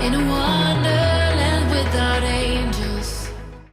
in a wonderland without angels.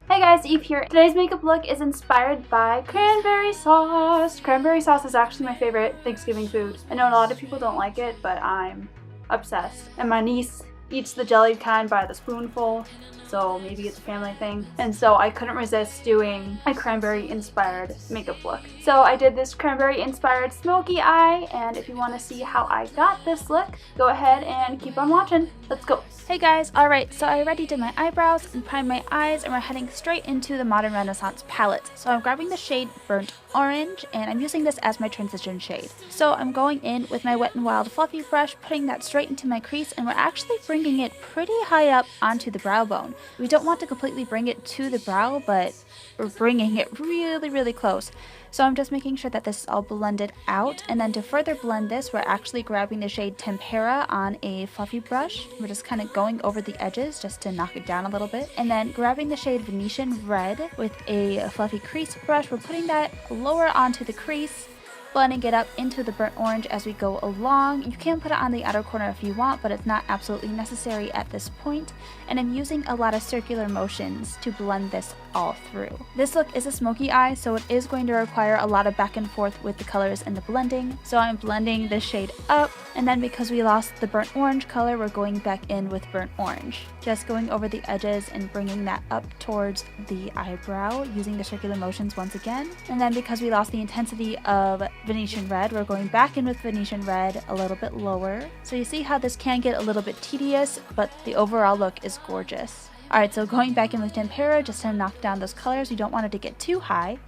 Hey guys, Eve here. Today's makeup look is inspired by cranberry sauce. Cranberry sauce is actually my favorite Thanksgiving food. I know a lot of people don't like it, but I'm obsessed. And my niece eats the jellied kind by the spoonful, so maybe it's a family thing. And so I couldn't resist doing a cranberry inspired makeup look. So I did this cranberry inspired smoky eye, and if you want to see how I got this look, go ahead and keep on watching. Let's go. Hey guys, alright, so I already did my eyebrows and primed my eyes, and we're heading straight into the Modern Renaissance palette. So I'm grabbing the shade Burnt Orange, and I'm using this as my transition shade. So I'm going in with my Wet n Wild fluffy brush, putting that straight into my crease, and we're actually bringing it pretty high up onto the brow bone. We don't want to completely bring it to the brow, but we're bringing it really close. So I'm just making sure that this is all blended out, and then to further blend this, we're actually grabbing the shade Tempera on a fluffy brush. We're just kind of going over the edges just to knock it down a little bit, and then grabbing the shade Venetian Red with a fluffy crease brush, we're putting that lower onto the crease, blending it up into the burnt orange as we go along. You can put it on the outer corner if you want, but it's not absolutely necessary at this point. And I'm using a lot of circular motions to blend this all through. This look is a smoky eye, so it is going to require a lot of back and forth with the colors and the blending. So I'm blending the shade up, and then because we lost the burnt orange color, we're going back in with burnt orange. Just going over the edges and bringing that up towards the eyebrow using the circular motions once again. And then because we lost the intensity of Venetian Red, we're going back in with Venetian Red a little bit lower. So you see how this can get a little bit tedious, but the overall look is gorgeous. Alright, so going back in with Tempera just to knock down those colors. You don't want it to get too high.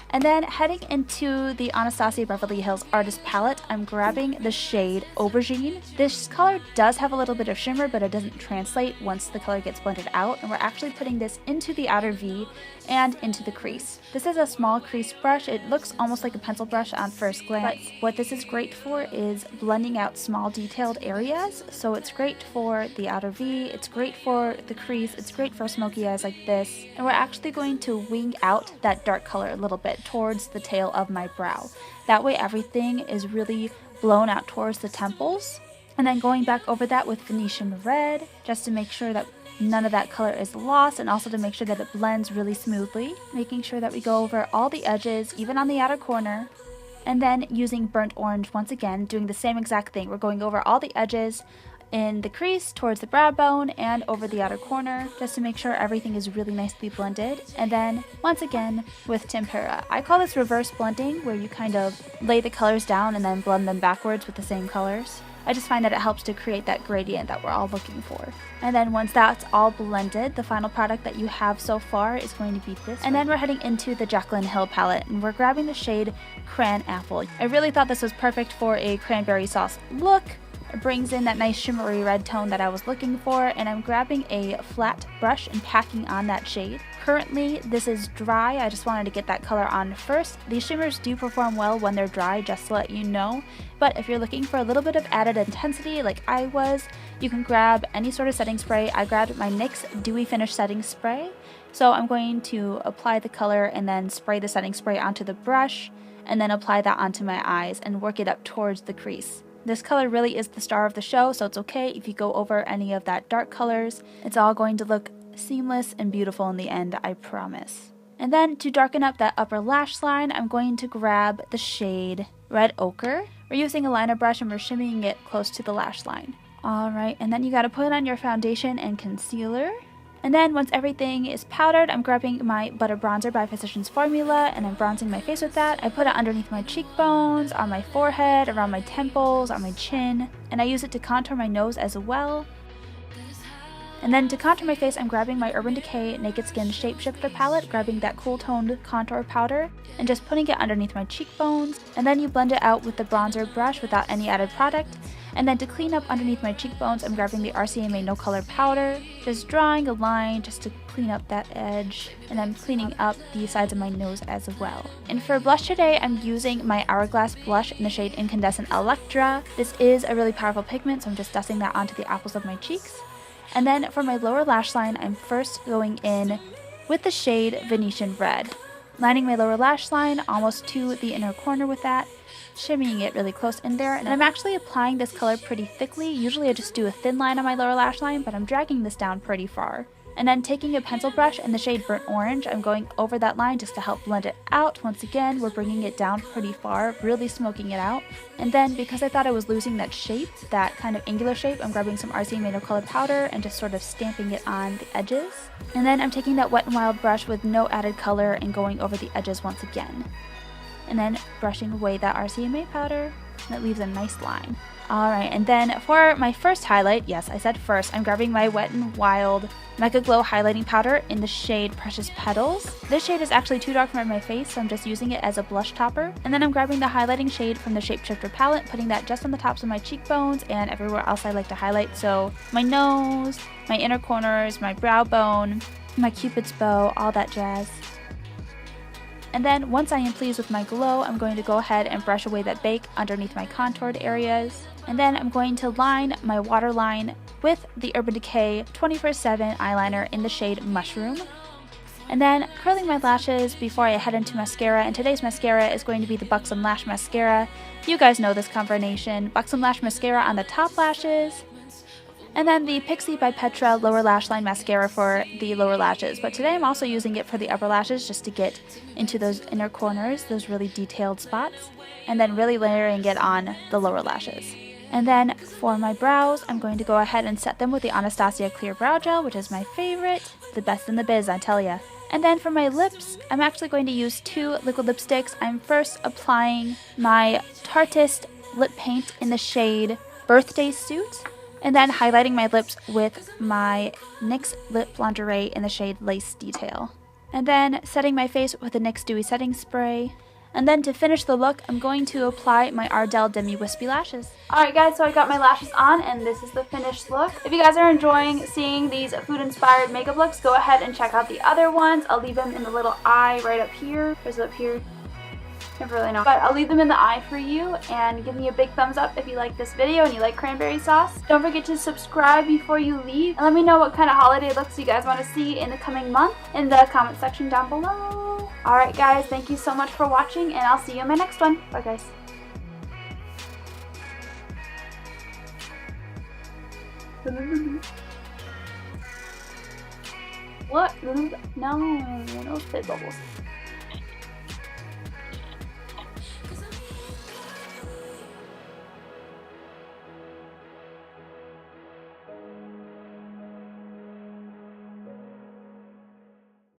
And then heading into the Anastasia Beverly Hills Artist Palette, I'm grabbing the shade Aubergine. This color does have a little bit of shimmer, but it doesn't translate once the color gets blended out, and we're actually putting this into the outer V and into the crease. This is a small crease brush. It looks almost like a pencil brush on first glance, but what this is great for is blending out small detailed areas. So it's great for the outer V, it's great for the crease, it's great for smoky eyes like this, and we're actually going to wing out that dark color a little bit towards the tail of my brow. That way everything is really blown out towards the temples. And then going back over that with Venetian Red, just to make sure that none of that color is lost, and also to make sure that it blends really smoothly. Making sure that we go over all the edges, even on the outer corner. And then using Burnt Orange once again, doing the same exact thing. We're going over all the edges in the crease towards the brow bone and over the outer corner, just to make sure everything is really nicely blended. And then once again with Tempera. I call this reverse blending, where you kind of lay the colors down and then blend them backwards with the same colors. I just find that it helps to create that gradient that we're all looking for. And then once that's all blended, the final product that you have so far is going to be this. And then we're heading into the Jaclyn Hill palette, and we're grabbing the shade Cran Apple. I really thought this was perfect for a cranberry sauce look. It brings in that nice shimmery red tone that I was looking for, and I'm grabbing a flat brush and packing on that shade. Currently, this is dry. I just wanted to get that color on first. These shimmers do perform well when they're dry, just to let you know. But if you're looking for a little bit of added intensity like I was, you can grab any sort of setting spray. I grabbed my NYX Dewy Finish Setting Spray. So I'm going to apply the color and then spray the setting spray onto the brush, and then apply that onto my eyes and work it up towards the crease. This color really is the star of the show, so it's okay if you go over any of that dark colors. It's all going to look seamless and beautiful in the end, I promise. And then to darken up that upper lash line, I'm going to grab the shade Red Ochre. We're using a liner brush and we're shimmying it close to the lash line. Alright, and then you gotta put on your foundation and concealer. And then once everything is powdered, I'm grabbing my Butter Bronzer by Physicians Formula, and I'm bronzing my face with that. I put it underneath my cheekbones, on my forehead, around my temples, on my chin, and I use it to contour my nose as well. And then to contour my face, I'm grabbing my Urban Decay Naked Skin Shapeshifter palette, grabbing that cool toned contour powder, and just putting it underneath my cheekbones. And then you blend it out with the bronzer brush without any added product. And then to clean up underneath my cheekbones, I'm grabbing the RCMA No Color powder, just drawing a line just to clean up that edge, and I'm cleaning up the sides of my nose as well. And for blush today, I'm using my Hourglass blush in the shade Incandescent Electra. This is a really powerful pigment, so I'm just dusting that onto the apples of my cheeks. And then for my lower lash line, I'm first going in with the shade Venetian Red, lining my lower lash line almost to the inner corner with that, shimmying it really close in there. And I'm actually applying this color pretty thickly. Usually I just do a thin line on my lower lash line, but I'm dragging this down pretty far. And then taking a pencil brush in the shade Burnt Orange, I'm going over that line just to help blend it out. Once again, we're bringing it down pretty far, really smoking it out. And then because I thought I was losing that shape, that kind of angular shape, I'm grabbing some RC Mano colored powder and just sort of stamping it on the edges. And then I'm taking that Wet n Wild brush with no added color and going over the edges once again. And then brushing away that RCMA powder, and it leaves a nice line. Alright, and then for my first highlight, yes, I said first, I'm grabbing my Wet n Wild Mega Glow highlighting powder in the shade Precious Petals. This shade is actually too dark for my face, so I'm just using it as a blush topper. And then I'm grabbing the highlighting shade from the Shapeshifter palette, putting that just on the tops of my cheekbones and everywhere else I like to highlight. So my nose, my inner corners, my brow bone, my cupid's bow, all that jazz. And then once I am pleased with my glow, I'm going to go ahead and brush away that bake underneath my contoured areas. And then I'm going to line my waterline with the Urban Decay 24/7 eyeliner in the shade Mushroom. And then curling my lashes before I head into mascara, and today's mascara is going to be the Buxom Lash Mascara. You guys know this combination. Buxom Lash Mascara on the top lashes, and then the Pixie by Petra Lower Lash Line Mascara for the lower lashes. But today I'm also using it for the upper lashes just to get into those inner corners, those really detailed spots, and then really layering it on the lower lashes. And then for my brows, I'm going to go ahead and set them with the Anastasia Clear Brow Gel, which is my favorite, the best in the biz, I tell ya. And then for my lips, I'm actually going to use two liquid lipsticks. I'm first applying my Tarteist lip paint in the shade Birthday Suit, and then highlighting my lips with my NYX Lip Lingerie in the shade Lace Detail. And then setting my face with the NYX Dewy Setting Spray. And then to finish the look, I'm going to apply my Ardell Demi Wispy Lashes. Alright guys, so I got my lashes on and this is the finished look. If you guys are enjoying seeing these food-inspired makeup looks, go ahead and check out the other ones. I'll leave them in the little eye right up here. Where's it up here? Never really know. But I'll leave them in the eye for you, and give me a big thumbs up if you like this video and you like cranberry sauce. Don't forget to subscribe before you leave, and let me know what kind of holiday looks you guys want to see in the coming month in the comment section down below. Alright guys, thank you so much for watching, and I'll see you in my next one. Bye guys. What? No spit bubbles.